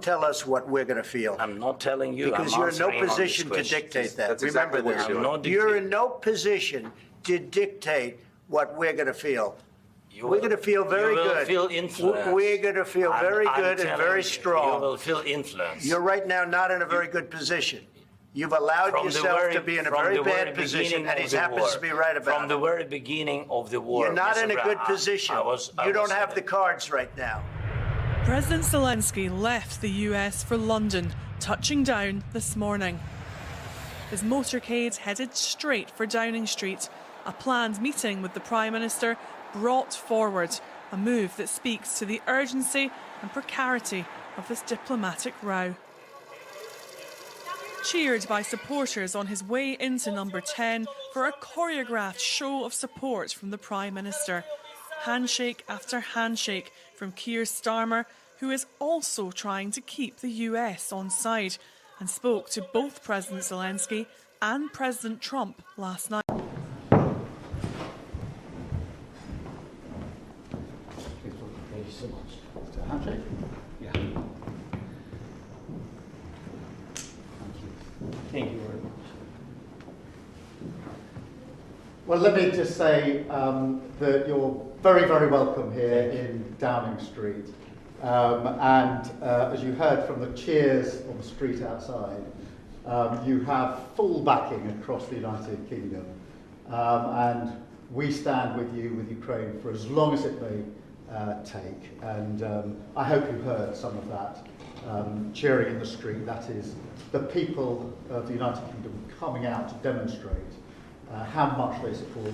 don't tell us what we're going to feel. I'm not telling you. Because you're in no position to dictate that. That's Remember exactly this. You're in no position to dictate what we're going to feel. We're going to feel very good. Feel influenced. We're going to feel very good and very strong. You will feel influence. You're right now not in a very good position. You've allowed yourself to be in a very bad position, and he happens to be right about it. From the very beginning of the war, you're not in a good position. You don't have the cards right now. President Zelensky left the US for London, touching down this morning. His motorcade headed straight for Downing Street. A planned meeting with the Prime Minister brought forward, a move that speaks to the urgency and precarity of this diplomatic row. Cheered by supporters on his way into number 10 for a choreographed show of support from the Prime Minister. Handshake after handshake from Keir Starmer, who is also trying to keep the US on side and spoke to both President Zelensky and President Trump last night. Thank you so much. Handshake? Yeah. Thank you very much. Well, let me just say that you're very, very welcome here in Downing Street. As you heard from the cheers on the street outside, you have full backing across the United Kingdom. And we stand with you, with Ukraine, for as long as it may take. And I hope you heard some of that cheering in the street. That is the people of the United Kingdom coming out to demonstrate how much they support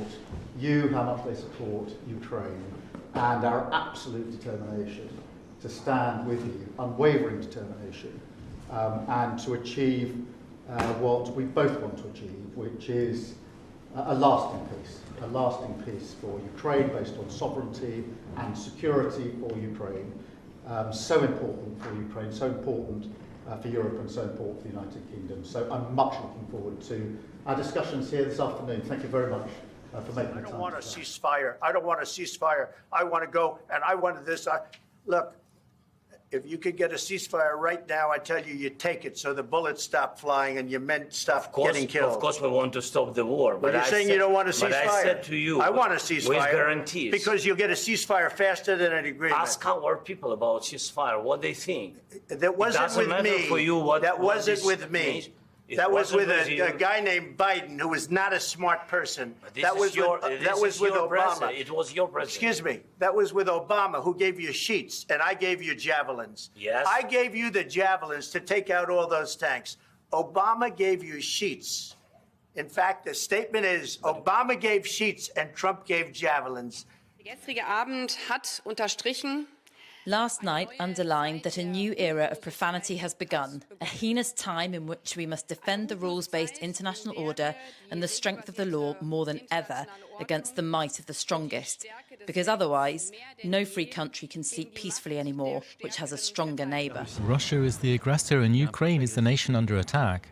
you, how much they support Ukraine, and our absolute determination to stand with you, unwavering determination, and to achieve what we both want to achieve, which is a lasting peace for Ukraine based on sovereignty and security for Ukraine. So important for Ukraine, so important for Europe, and so important for the United Kingdom. So I'm much looking forward to our discussions here this afternoon. Thank you very much for making the time. I don't want a ceasefire. I don't want a ceasefire. I want to go, and I wanted this. Look, if you could get a ceasefire right now, I tell you, you take it so the bullets stop flying and your men stop getting killed. Of course, we want to stop the war. But you're saying you don't want a ceasefire. But I said to you, I want a ceasefire. With guarantees. Because you'll get a ceasefire faster than an agreement. Ask our people about ceasefire, what they think. That wasn't with me. For you what, that wasn't with me. Means. That was with a guy named Biden, who was not a smart person. That was with Obama. It was your president. Excuse me. That was with Obama, who gave you sheets, and I gave you javelins. Yes. I gave you the javelins to take out all those tanks. Obama gave you sheets. In fact, the statement is Obama gave sheets and Trump gave javelins. Der gestrige Abend hat unterstrichen. Last night underlined that a new era of profanity has begun, a heinous time in which we must defend the rules-based international order and the strength of the law more than ever against the might of the strongest. Because otherwise, no free country can sleep peacefully anymore, which has a stronger neighbour. Russia is the aggressor and Ukraine is the nation under attack.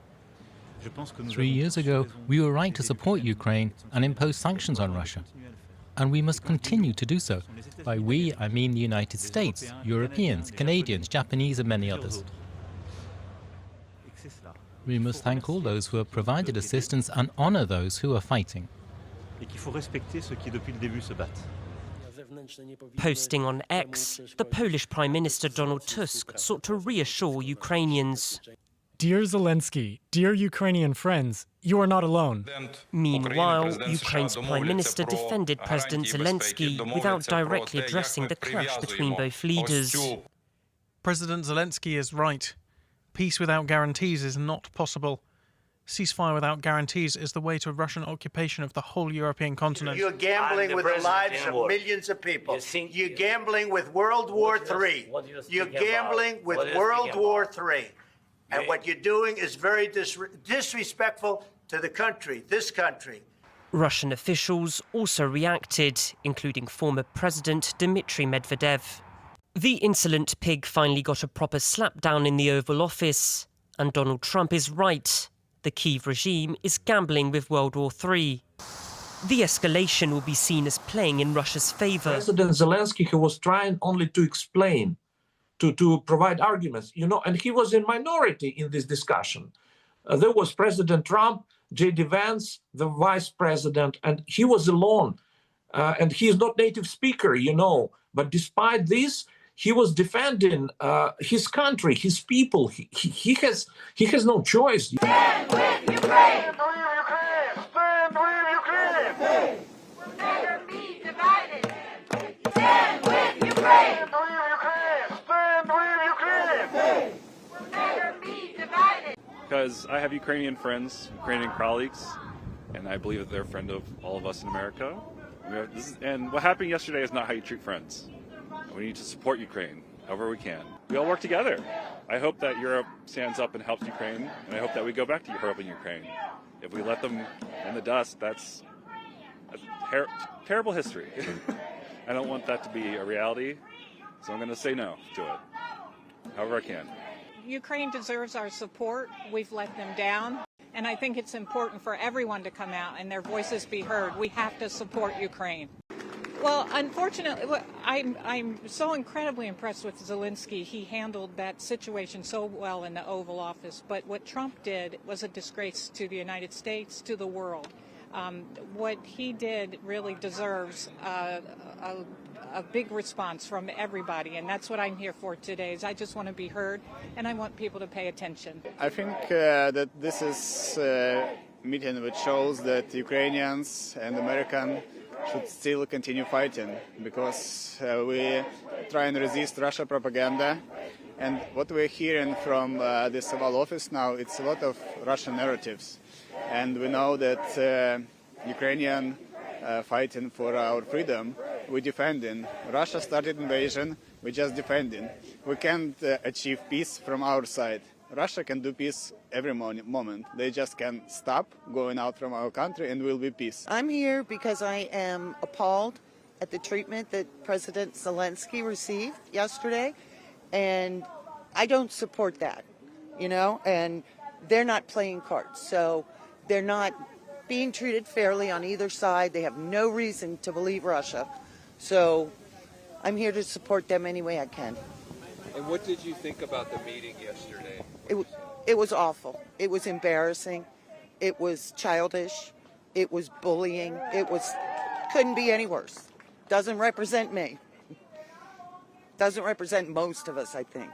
3 years ago, we were right to support Ukraine and impose sanctions on Russia. And we must continue to do so. By we, I mean the United States, Europeans, Canadians, Japanese and many others. We must thank all those who have provided assistance and honour those who are fighting. Posting on X, the Polish Prime Minister Donald Tusk sought to reassure Ukrainians. Dear Zelensky, dear Ukrainian friends, you are not alone. Meanwhile, Ukraine's Prime Minister defended President Zelensky without directly addressing the clash between both leaders. President Zelensky is right. Peace without guarantees is not possible. Ceasefire without guarantees is the way to Russian occupation of the whole European continent. You're gambling with the lives of millions of people. You're gambling with World War III. You're gambling with World War III. And what you're doing is very disrespectful to the country, this country. Russian officials also reacted, including former President Dmitry Medvedev. The insolent pig finally got a proper slapdown in the Oval Office. And Donald Trump is right. The Kyiv regime is gambling with World War III. The escalation will be seen as playing in Russia's favour. President Zelensky, who was trying only to explain to provide arguments, and he was in minority in this discussion. There was President Trump, J.D. Vance, the vice president, and he was alone. And he is not native speaker, but despite this, he was defending his country, his people. He has no choice. Stand with Ukraine! Stand with Ukraine! We'll never be divided. Stand with Ukraine! Stand with Ukraine! We'll never be divided. Because I have Ukrainian friends, Ukrainian colleagues, and I believe that they're a friend of all of us in America. And what happened yesterday is not how you treat friends. We need to support Ukraine however we can. We all work together. I hope that Europe stands up and helps Ukraine, and I hope that we go back to Europe and Ukraine. If we let them in the dust, that's a terrible history. I don't want that to be a reality, so I'm going to say no to it, however I can. Ukraine deserves our support. We've let them down. And I think it's important for everyone to come out and their voices be heard. We have to support Ukraine. Well, unfortunately, I'm so incredibly impressed with Zelensky. He handled that situation so well in the Oval Office. But what Trump did was a disgrace to the United States, to the world. What he did really deserves a big response from everybody, and that's what I'm here for today. Is I just want to be heard, and I want people to pay attention. I think that this is a meeting which shows that Ukrainians and Americans should still continue fighting, because we try and resist Russia propaganda. And what we're hearing from this Oval Office now, it's a lot of Russian narratives. And we know that Ukrainian fighting for our freedom, we're defending. Russia started invasion, we're just defending. We can't achieve peace from our side. Russia can do peace every moment. They just can stop going out from our country and will be peace. I'm here because I am appalled at the treatment that President Zelensky received yesterday. And I don't support that, and they're not playing cards. So they're not being treated fairly on either side. They have no reason to believe Russia. So I'm here to support them any way I can. And what did you think about the meeting yesterday? It was awful. It was embarrassing. It was childish. It was bullying. Couldn't be any worse. Doesn't represent me. Doesn't represent most of us, I think.